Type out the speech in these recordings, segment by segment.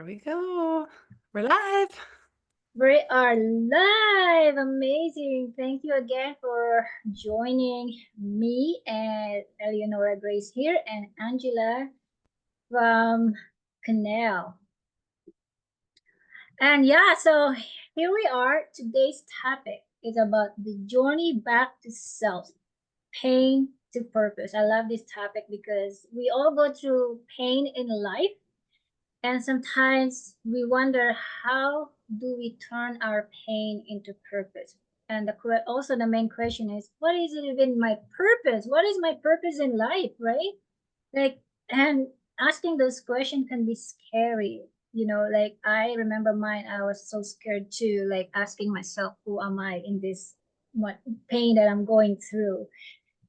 There we go. We're live. We are live. Amazing. Thank you again for joining me and Eleonora Grace here and Angela from Canal. And yeah, so here we are. Today's topic is about the journey back to self, pain to purpose. I love this topic because we all go through pain in life. And sometimes we wonder, how do we turn our pain into purpose? And also the main question is, what is it even my purpose? What is my purpose in life, right? Like, and asking those questions can be scary. Like I remember mine, I was so scared too, like asking myself, who am I in this what pain that I'm going through?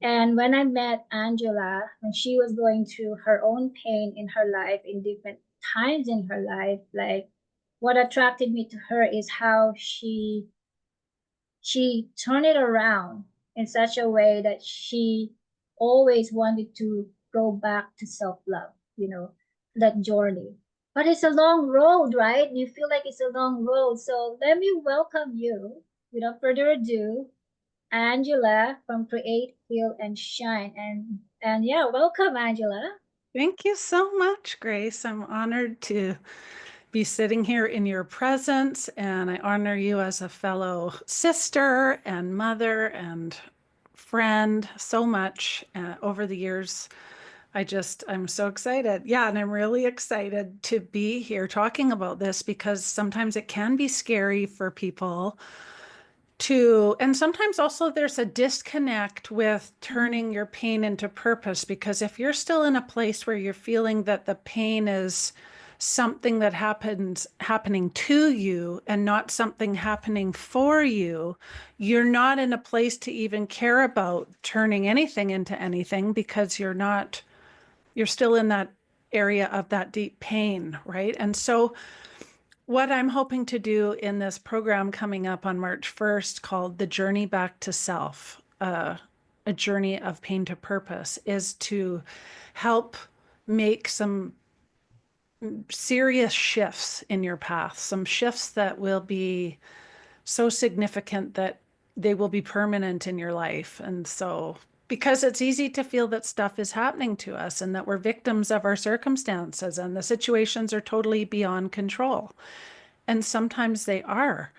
And when I met Angela, when she was going through her own pain in her life in different times in her life, like what attracted me to her is how she turned it around in such a way that she always wanted to go back to self-love, that journey. But it's a long road, right? You feel like it's a long road. So let me welcome you, without further ado, Angela from Create, Heal, and Shine. And yeah, welcome, Angela. Thank you so much, Grace. I'm honored to be sitting here in your presence, and I honor you as a fellow sister and mother and friend so much over the years. I'm so excited. Yeah, and I'm really excited to be here talking about this because sometimes it can be scary for people and sometimes also there's a disconnect with turning your pain into purpose, because if you're still in a place where you're feeling that the pain is something that happening to you and not something happening for you, you're not in a place to even care about turning anything into anything, because you're still in that area of that deep pain, right? And so what I'm hoping to do in this program coming up on March 1st, called The Journey Back to Self, a journey of pain to purpose, is to help make some serious shifts in your path, some shifts that will be so significant that they will be permanent in your life. And so, because it's easy to feel that stuff is happening to us and that we're victims of our circumstances and the situations are totally beyond control. And sometimes they are.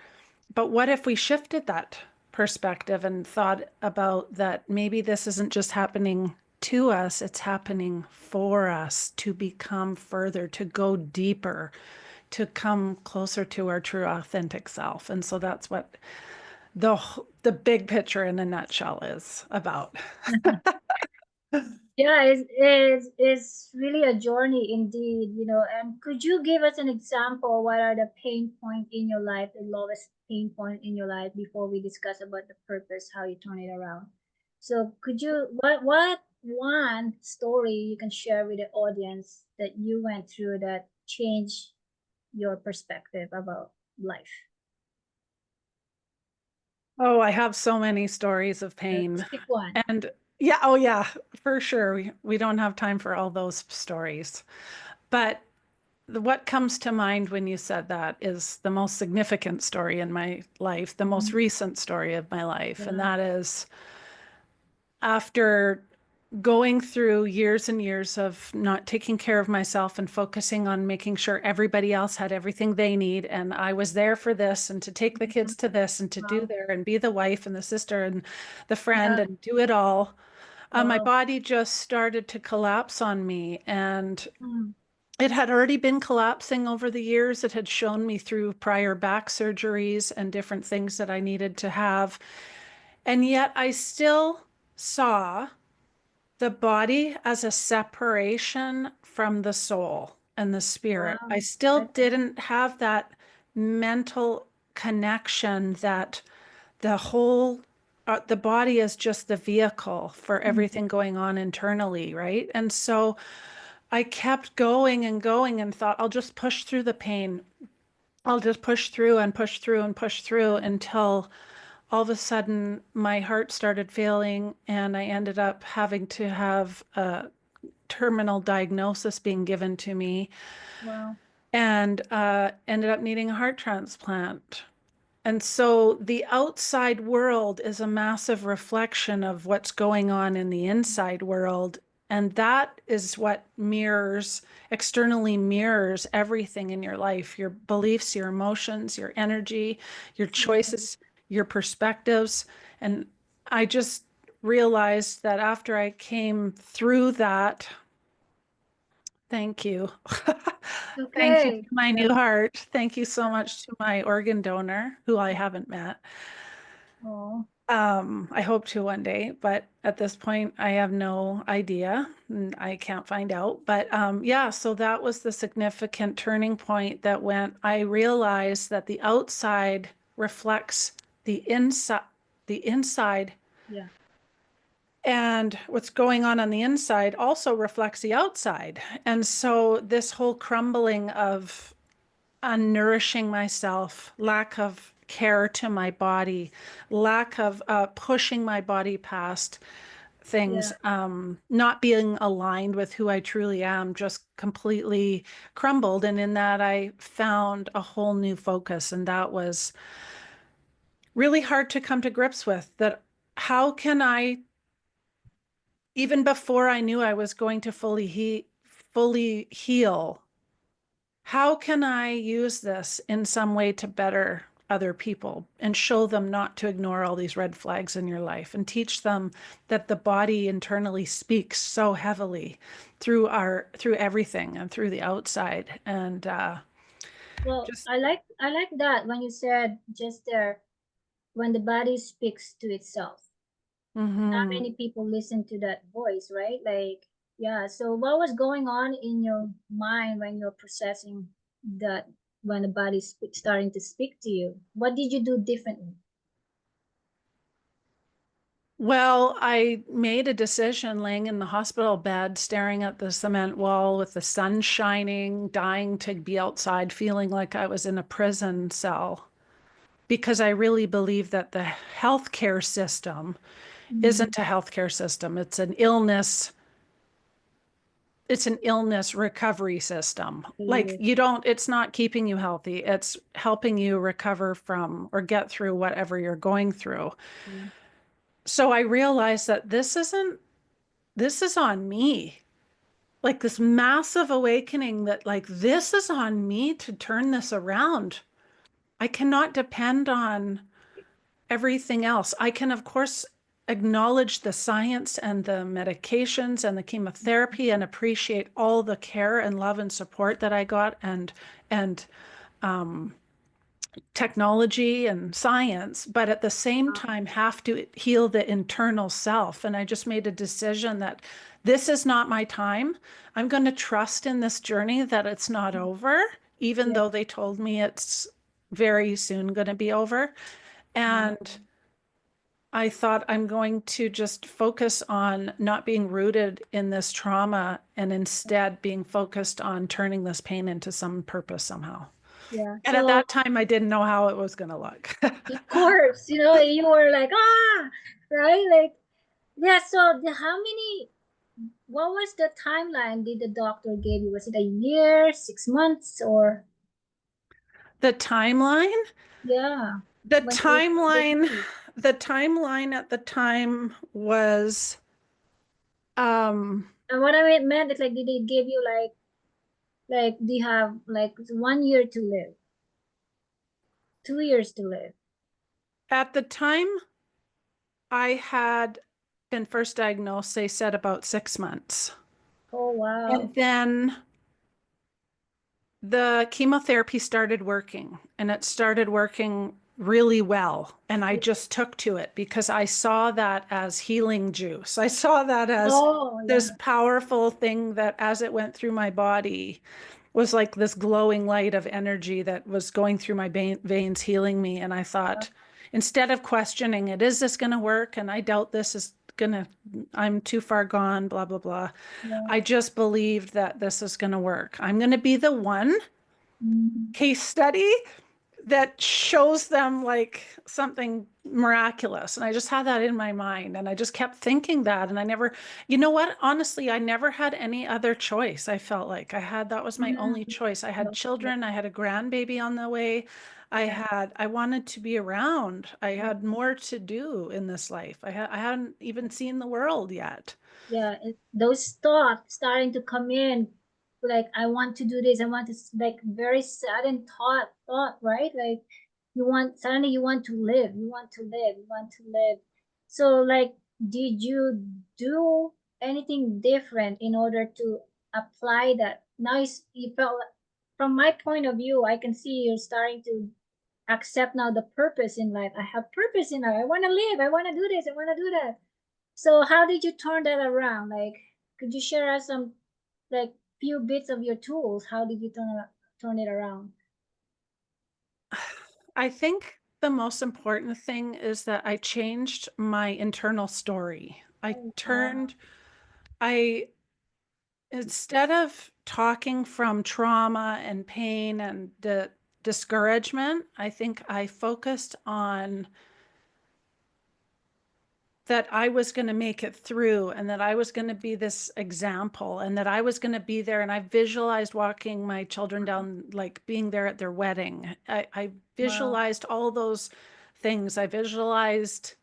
But what if we shifted that perspective and thought about that maybe this isn't just happening to us, it's happening for us to become further, to go deeper, to come closer to our true authentic self. And so that's what the the big picture in a nutshell is about. Yeah, it's really a journey indeed, And could you give us an example? What are the pain point in your life, the lowest pain point in your life, before we discuss about the purpose, how you turn it around? So could you, what one story you can share with the audience that you went through that changed your perspective about life? Oh, I have so many stories of Let's pain. pick one. And yeah, oh yeah, for sure. We don't have time for all those stories. But what comes to mind when you said that is the most significant story in my life, the most Mhm. recent story of my life. And Yeah. that is after going through years and years of not taking care of myself and focusing on making sure everybody else had everything they need. And I was there for this and to take the Mhm. kids to this and to do Wow. there and be the wife and the sister and the friend Yeah. and do it all. My Wow. body just started to collapse on me. And Mm. it had already been collapsing over the years. It had shown me through prior back surgeries and different things that I needed to have. And yet I still saw the body as a separation from the soul and the spirit. Wow. I still Okay. didn't have that mental connection that the whole the body is just the vehicle for Mm. everything going on internally, right? And so I kept going and going and thought, I'll just push through the pain. I'll just push through and push through and push through until all of a sudden my heart started failing and I ended up having to have a terminal diagnosis being given to me. Wow. and ended up needing a heart transplant. And so the outside world is a massive reflection of what's going on in the inside world. And that is what mirrors, externally mirrors everything in your life, your beliefs, your emotions, your energy, your Yeah. choices, your perspectives. And I just realized that after I came through that, thank you. Thank you to Okay. my Yeah. new heart. Thank you so much to my organ donor, who I haven't met. Oh, I hope to one day, but at this point, I have no idea and I can't find out. But yeah, so that was the significant turning point that when I realized that the outside reflects the inside, yeah. and what's going on the inside also reflects the outside. And so this whole crumbling of unnourishing myself, lack of care to my body, lack of pushing my body past things, Yeah. not being aligned with who I truly am, just completely crumbled. And in that, I found a whole new focus. And that was really hard to come to grips with that. How can I, even before I knew I was going to fully heal, how can I use this in some way to better other people and show them not to ignore all these red flags in your life and teach them that the body internally speaks so heavily through everything and through the outside and Well, just I like that when you said just there when the body speaks to itself. Not mhm. many people listen to that voice, right? Like, yeah. So what was going on in your mind when you're processing that when the body's starting to speak to you? What did you do differently? Well, I made a decision laying in the hospital bed, staring at the cement wall with the sun shining, dying to be outside, feeling like I was in a prison cell because I really believe that the healthcare system Mm, isn't a healthcare system. It's an illness recovery system. Like it you don't, it's not keeping you healthy. It's helping you recover from or get through whatever you're going through. is. So I realized that this is on me. Like this massive awakening that like this is on me to turn this around. I cannot depend on everything else. I can, of course, acknowledge the science and the medications and the chemotherapy and appreciate all the care and love and support that I got and technology and science, but at the same time have to heal the internal self. And I just made a decision that this is not my time. I'm going to trust in this journey that it's not over, even Yeah. though they told me it's very soon going to be over. Yeah. And I thought I'm going to just focus on not being rooted in this trauma and instead being focused on turning this pain into some purpose somehow. Yeah. And at So that time, I didn't know how it was going to look. of course, you were like, right? Like, yeah. So how many? What was the timeline did the doctor give you? Was it a year, 6 months, or the timeline, yeah? the When you they timeline, see. the timeline at the time was, um, And what I meant is like, did they give you like do you have like 1 year to live, 2 years to live? at the time I had been first diagnosed, they said about 6 months. Oh wow. And then the chemotherapy started working and it started working really well. And I just took to it because I saw that as healing juice. I saw that as Oh this yeah. powerful thing that as it went through my body was like this glowing light of energy that was going through my veins, healing me. And I thought, instead of questioning it, is this going to work? And I doubt this is going to, I'm too far gone, blah, blah, blah. Yeah. I just believed that this is going to work. I'm going to be the one Mhm. case study that shows them like something miraculous. And I just had that in my mind. And I just kept thinking that. And I never, you know what? Honestly, I never had any other choice. I felt like that was my only Mm, choice. I had yeah, children, I had a grandbaby on the way. yeah, I wanted to be around. I yeah. had more to do in this life. I hadn't even seen the world yet. Yeah, those thoughts starting to come in, like I want to do this, I want to like very sudden thought, right? Like you want suddenly you want to live, you want to live, you want to live. So like, did you do anything different in order to apply that? Now you felt, from my point of view, I can see you're starting to accept now the purpose in life. I have purpose in life. I want to live. I want to do this. I want to do that. So how did you turn that around? Like, could you share us some like few bits of your tools? How did you turn it around? I think the most important thing is that I changed my internal story. Oh, wow. I instead of talking from trauma and pain and discouragement, I think I focused on that I was going to make it through and that I was going to be this example and that I was going to be there. And I visualized walking my children down, like being there at their wedding. I Wow. visualized all those things. I visualized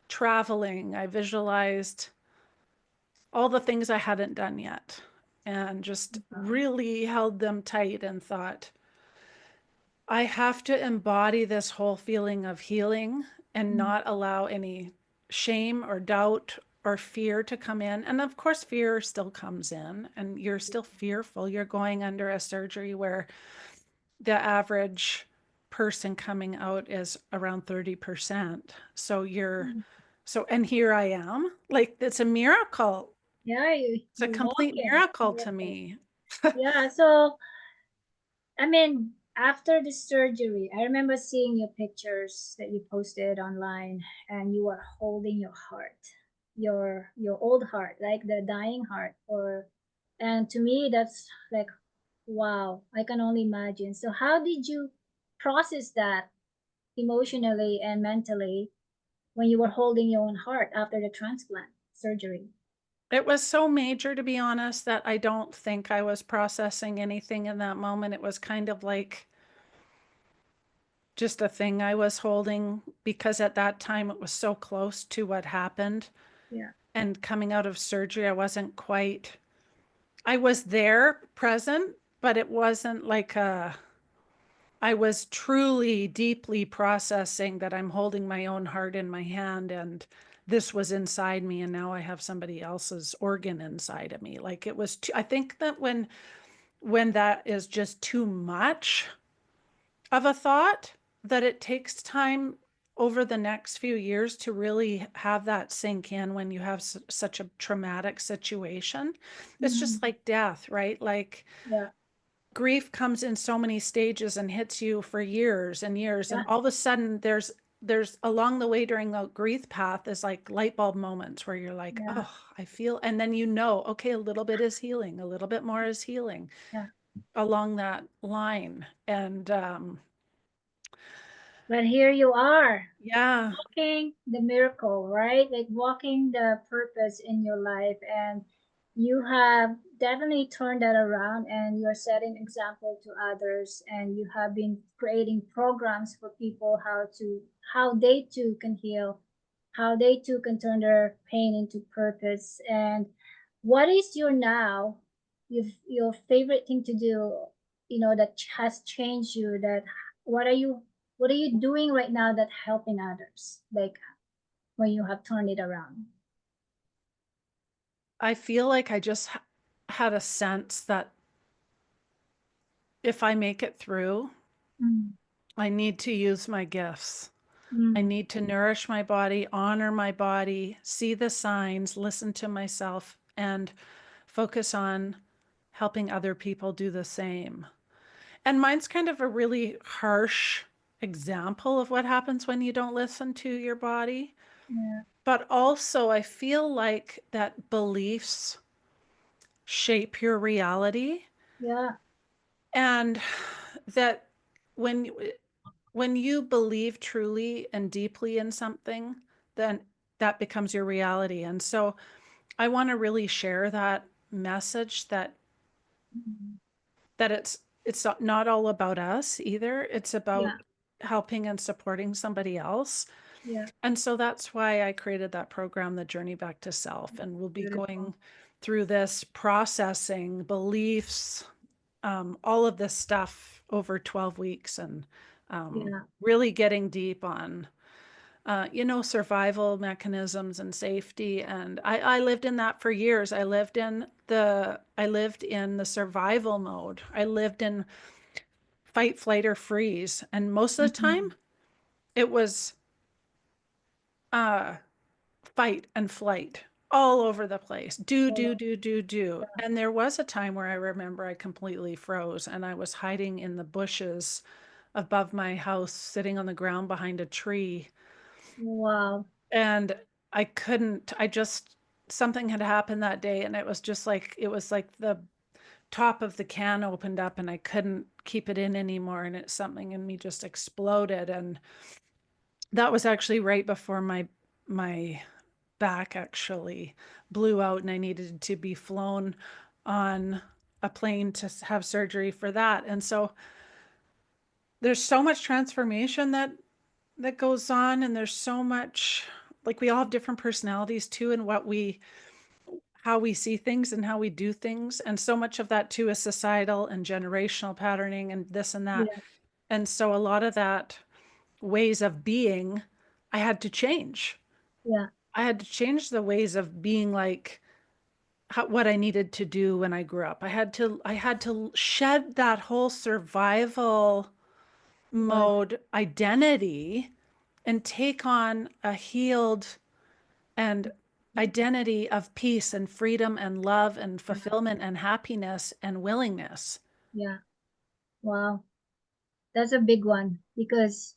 traveling. I visualized all the things I hadn't done yet and just Wow. really held them tight and thought, I have to embody this whole feeling of healing and Mm, not allow any shame or doubt or fear to come in. And of course, fear still comes in, and you're still fearful. You're going under a surgery where the average person coming out is around 30%. mm. And here I am. Like, it's a miracle. Yeah, It's a you complete walking. miracle to me. Yeah, so I mean, after the surgery, I remember seeing your pictures that you posted online, and you were holding your heart, your old heart, like the dying heart, or, and to me, that's like, wow, I can only imagine. So, how did you process that emotionally and mentally when you were holding your own heart after the transplant surgery? It was so major, to be honest, that I don't think I was processing anything in that moment. It was kind of like just a thing I was holding because at that time it was so close to what happened. Yeah. And coming out of surgery, I was there present, but it wasn't like I was truly deeply processing that I'm holding my own heart in my hand and this was inside me and now I have somebody else's organ inside of me. Like I think that when that is just too much of a thought, that it takes time over the next few years to really have that sink in when you have such a traumatic situation. It's Mm-hmm. just like death, right? Like Yeah. grief comes in so many stages and hits you for years and years, Yeah. and all of a sudden there's along the way during the grief path is like light bulb moments where you're like, Yeah. oh, I feel, and then okay, a little bit is healing, a little bit more is healing Yeah. along that line. And But here you are, yeah, walking the miracle, right? Like walking the purpose in your life. And you have definitely turned that around, and you're setting example to others, and you have been creating programs for people how they too can heal, how they too can turn their pain into purpose. And what is your favorite thing to do, that has changed you, that what are you what are you doing right now that helping others? Like when you have turned it around. I feel like I just had a sense that if I make it through, Mm, I need to use my gifts. I mm, need to nourish my body, honor my body, see the signs, listen to myself, and focus on helping other people do the same. And mine's kind of a really harsh example of what happens when you don't listen to your body. yeah, But also, I feel like that beliefs shape your reality yeah, and that when when you believe truly and deeply in something, then that becomes your reality. And so I want to really share that message that Mhm. it's not all about us either. It's Yeah, about helping and supporting somebody else. yeah, And so that's why I created that program, The Journey Back to Self. And we'll be beautiful. going through this processing beliefs, all of this stuff over 12 weeks and Yeah, really getting deep on, survival mechanisms and safety. And I lived in that for years. I lived in the survival mode. I lived in fight, flight, or freeze. And most of the time mhm. it was uh, fight and flight all over the place. Do, do, Oh, do, do, do. And there was a time where I remember I completely froze and I was hiding in the bushes above my house, sitting on the ground behind a tree. wow, And I couldn't, I just, something had happened that day and it was like the top of the can opened up and I couldn't keep it in anymore. And it's something in me just exploded. And that was actually right before my back actually blew out and I needed to be flown on a plane to have surgery for that. And so there's so much transformation that goes on and there's so much, like, we all have different personalities too, and what we how we see things and how we do things, and so much of that too is societal and generational patterning and this and that. yeah, And so a lot of that ways of being, I had to change. yeah, I had to change the ways of being, like what I needed to do when I grew up. I had to shed that whole survival right, mode identity and take on a healed and identity of peace and freedom and love and fulfillment and happiness and willingness. yeah, wow. That's a big one because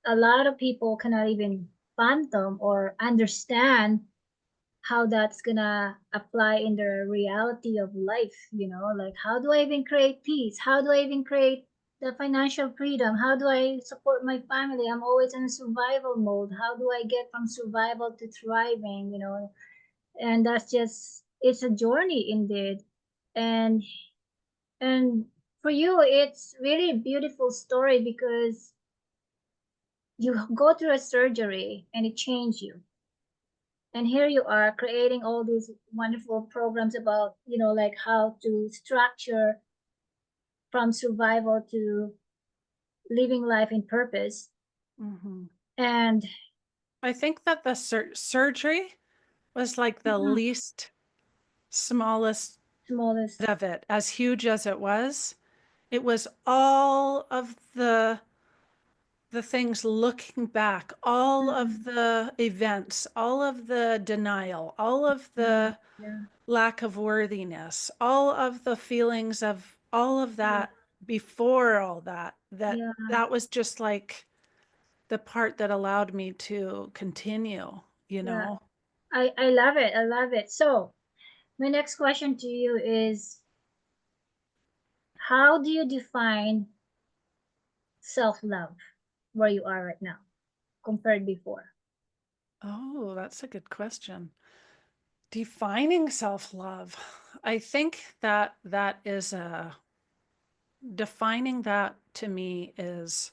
a lot of people cannot even fathom or understand how that's gonna apply in the reality of life, like how do I even create peace? How do I even create the financial freedom? How do I support my family? I'm always in survival mode. How do I get from survival to thriving? And that's just it's a journey indeed. And and for you it's really a beautiful story because you go through a surgery and it changed you, and here you are creating all these wonderful programs about like how to structure from survival to living life in purpose. Mhm. And I think that the surgery was like the yeah, least smallest smallest, of it, as huge as it was. It was all of the things looking back, all of mm, the events, all of the denial, all of yeah, the yeah, lack of worthiness, all of the feelings of all of yeah, that before all that, yeah, that was just like the part that allowed me to continue, you yeah. know? I love it, I love it. So my next question to you is, how do you define self-love where you are right now compared before? Oh, that's a good question. Defining self-love. I think that that is a defining that to me is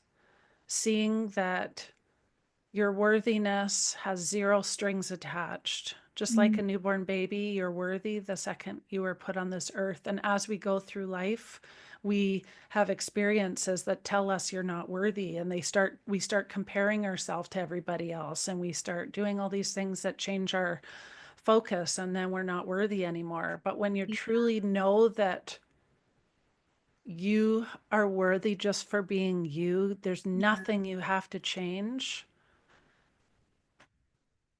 seeing that your worthiness has zero strings attached. Just like Mm, a newborn baby, you're worthy the second you were put on this earth. And as we go through life, we have experiences that tell us you're not worthy. And we start comparing ourselves to everybody else. And we start doing all these things that change our focus. And then we're not worthy anymore. But when you yeah, truly know that you are worthy just for being you, there's yeah, nothing you have to change.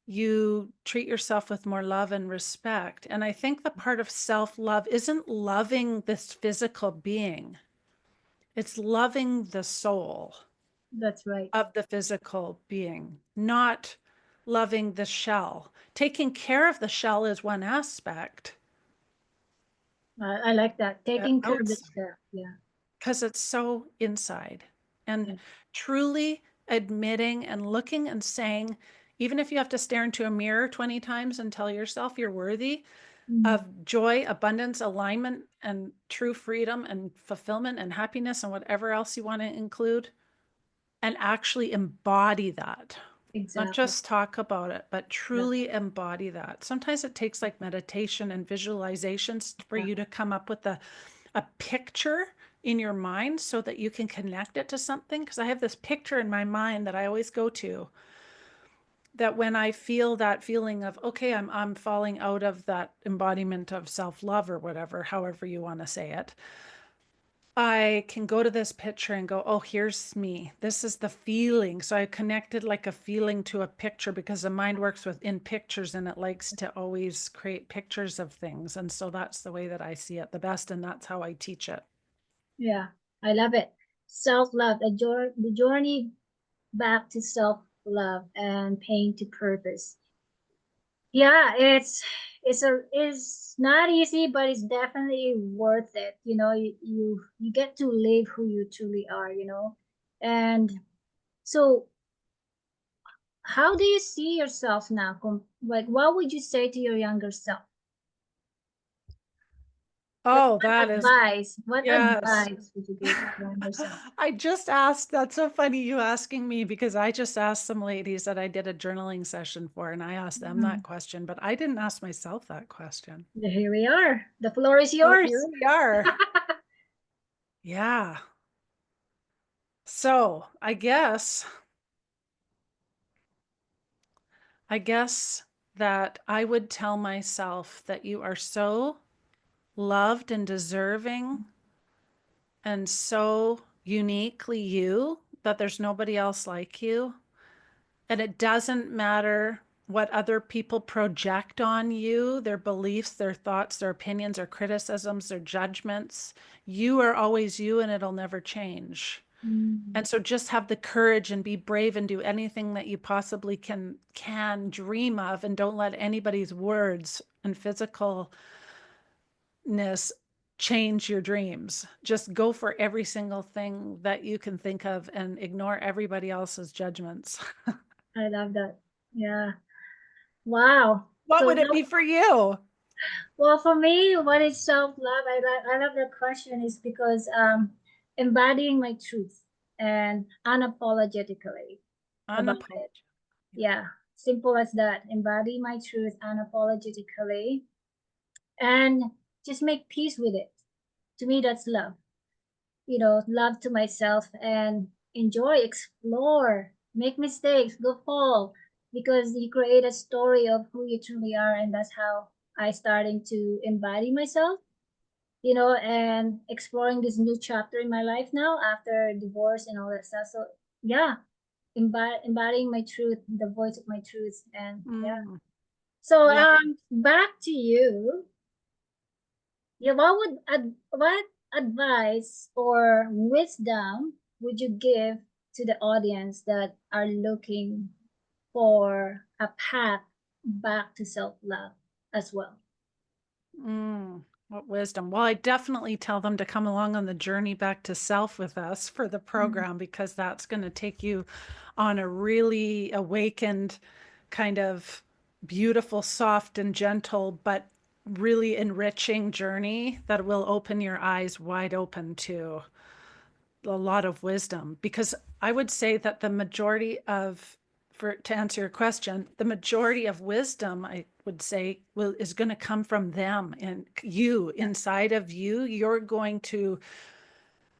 You treat yourself with more love and respect. And I think the part of self love isn't loving this physical being, it's loving the soul that's right. of the physical being, not loving the shell. Taking care of the shell is one aspect I like that. Taking care of outside itself. Yeah. because it's so inside. and Yeah. truly admitting and looking and saying, even if you have to stare into a mirror 20 times and tell yourself you're worthy Mm, of joy, abundance, alignment, and true freedom and fulfillment and happiness and whatever else you want to include, and actually embody that. Not exactly. just talk about it, but Yeah. truly embody that. Sometimes it takes like meditation and visualizations for Yeah. you to come up with a picture in your mind so that you can connect it to something. Because I have this picture in my mind that I always go to, that when I feel that feeling of, okay, I'm falling out of that embodiment of self-love or whatever, however you want to say it, I can go to this picture and go, oh, here's me. This is the feeling. So I connected like a feeling to a picture because the mind works within pictures and it likes to always create pictures of things. And so that's the way that I see it the best. And that's how I teach it. Yeah. I love it. Self-love, the journey back to self-love and pain to purpose. Yeah, it's not easy, but it's definitely worth it. You get to live who you truly are, And so how do you see yourself now? Like, what would you say to your younger self? Like, Oh, that is, what yes. advice would you give to your younger self? I just asked, that's so funny you asking me because I just asked some ladies that I did a journaling session for and I asked them that Mhm. question, but I didn't ask myself that question. Here we are. The floor is So here yours. we are. Yeah. So I guess that I would tell myself that you are so loved and deserving and so uniquely you that there's nobody else like you. And it doesn't matter what other people project on you, their beliefs, their thoughts, their opinions, their criticisms, their judgments. You are always you and it'll never change. Mm, And so just have the courage and be brave and do anything that you possibly can dream of and don't let anybody's words and physicalness change your dreams. Just go for every single thing that you can think of and ignore everybody else's judgments. I love that. Yeah. Wow. What So would it be for you? well, for me, what is self-love? I love that question is because embodying my truth and unapologetically about it. Unapologetic. Yeah. Yeah, simple as that. Embody my truth unapologetically and just make peace with it. To me, that's love. Love to myself and enjoy, explore, make mistakes, go fall, because you create a story of who you truly are, and that's how I starting to embody myself, and exploring this new chapter in my life now after divorce and all that stuff. So yeah, embodying my truth, the voice of my truth, and yeah. Mm, So love. back to you. Yeah, what advice or wisdom would you give to the audience that are looking for a path back to self-love as well? What wisdom. Well, I definitely tell them to come along on the journey back to self with us for the Mm, program because that's going to take you on a really awakened, kind of beautiful, soft, and gentle, but really enriching journey that will open your eyes wide open to a lot of wisdom. Because I would say that the majority of, for to answer your question, the majority of wisdom, I would say, is going to come from them and you yeah, inside of you. You're going to,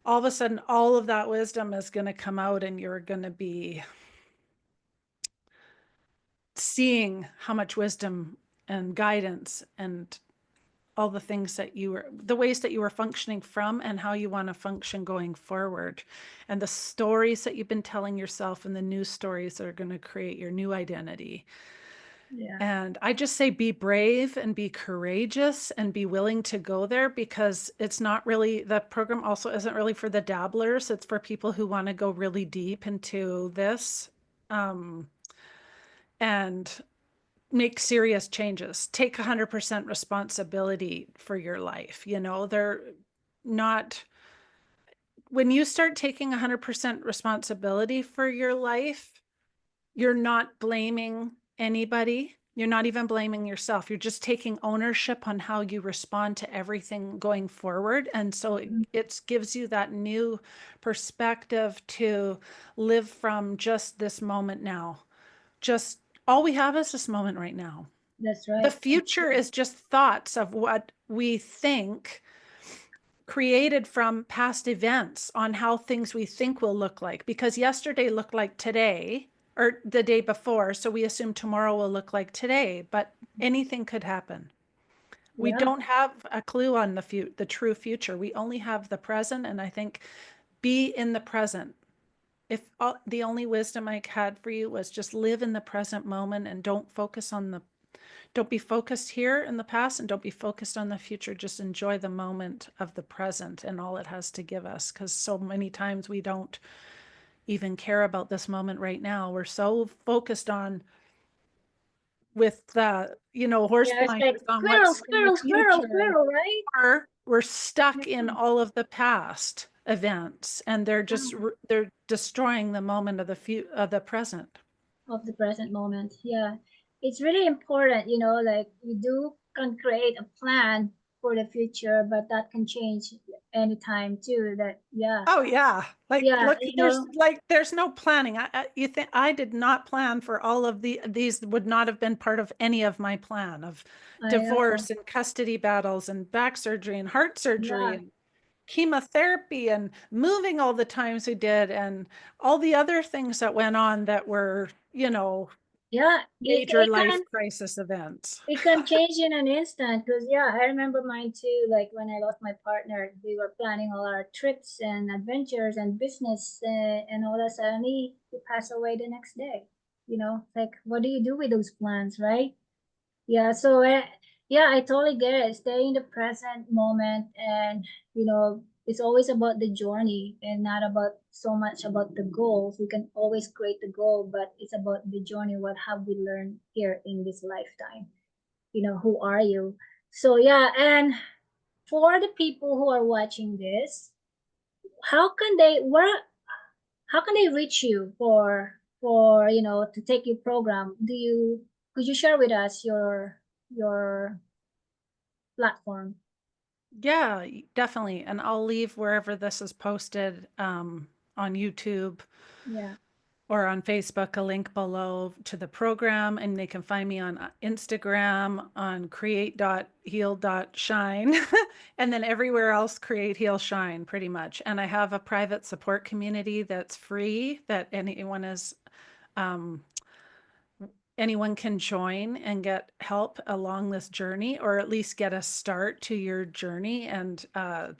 all of a sudden, all of that wisdom is going to come out and you're going to be seeing how much wisdom and guidance and all the things that you were, the ways that you were functioning from and how you want to function going forward. And the stories that you've been telling yourself and the new stories that are going to create your new identity. yeah, And I just say be brave and be courageous and be willing to go there because it's not really, the program also isn't really for the dabblers. It's for people who want to go really deep into this um, and make serious changes. Take 100% responsibility for your life. They're not when you start taking 100% responsibility for your life, you're not blaming anybody. You're not even blaming yourself. You're just taking ownership on how you respond to everything going forward. And so it gives you that new perspective to live from just this moment now. Just all we have is this moment right now. That's The right. That's future true. is just thoughts of what we think created from past events on how things we think will look like, because yesterday looked like today or the day before, so we assume tomorrow will look like today, but anything could happen. We Yeah. don't have a clue on the true future. We only have the present, and I think be in the present. If the only wisdom I had for you was just live in the present moment and don't be focused here in the past and don't be focused on the future. Just enjoy the moment of the present and all it has to give us. Because so many times we don't even care about this moment right now. We're so focused on with the, horse Yeah, it's like blinders on squirrel, what's in the squirrel, squirrel, future. squirrel, right? Or we're stuck in Yeah. all of the past events and they're destroying the moment of the present. Of the present moment. Yeah. It's really important, like we do can create a plan for the future, but that can change anytime too. That yeah. Oh yeah. Like Yeah, look, there's no planning. You think I did not plan for all of these would not have been part of any of my plan of I know. divorce and custody battles and back surgery and heart surgery Yeah. and chemotherapy and moving all the times we did and all the other things that went on that were, Yeah. major life crisis events. It can change in an instant because yeah, I remember mine too. Like when I lost my partner, we were planning all our trips and adventures and business, and all that. Suddenly, he passed away the next day. Like what do you do with those plans, right? Yeah. So yeah, I totally get it. Stay in the present moment, and it's always about the journey and not about so much about the goals. We can always create the goal, but it's about the journey. What have we learned here in this lifetime? Who are you? So yeah, and for the people who are watching this, how can they where how can they reach you for to take your program? Could you share with us your platform? Yeah, definitely. And I'll leave wherever this is posted on YouTube Yeah, or on Facebook, a link below to the program. And they can find me on Instagram on create.heal.shine. And then everywhere else, create, heal, shine, pretty much. And I have a private support community that's free that um, anyone can join and get help along this journey, or at least get a start to your journey. And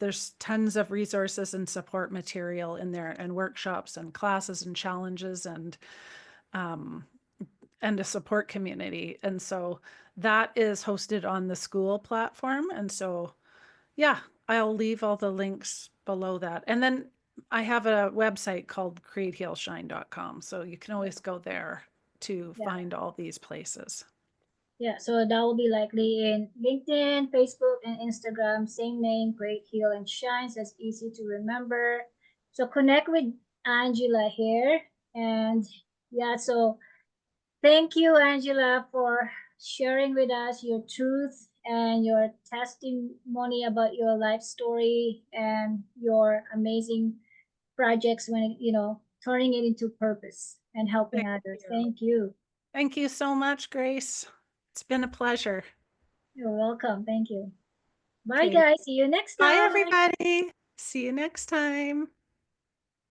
there's tons of resources and support material in there, and workshops and classes and challenges um, and a support community. And so that is hosted on the school platform. And so, yeah, I'll leave all the links below that. And then I have a website called createhealshine.com. So you can always go there to yeah, find all these places. yeah. So that will be likely in LinkedIn, Facebook, and Instagram. Same name, Great Heal and Shines. That's easy to remember. So connect with Angela here, and yeah. So thank you, Angela, for sharing with us your truth and your testimony about your life story and your amazing projects when turning it into purpose and helping Thank others. you. Thank you. Thank you so much, Grace. It's been a pleasure. You're welcome. Thank you. Bye, Okay. guys. See you next Bye, time. everybody. See you next time.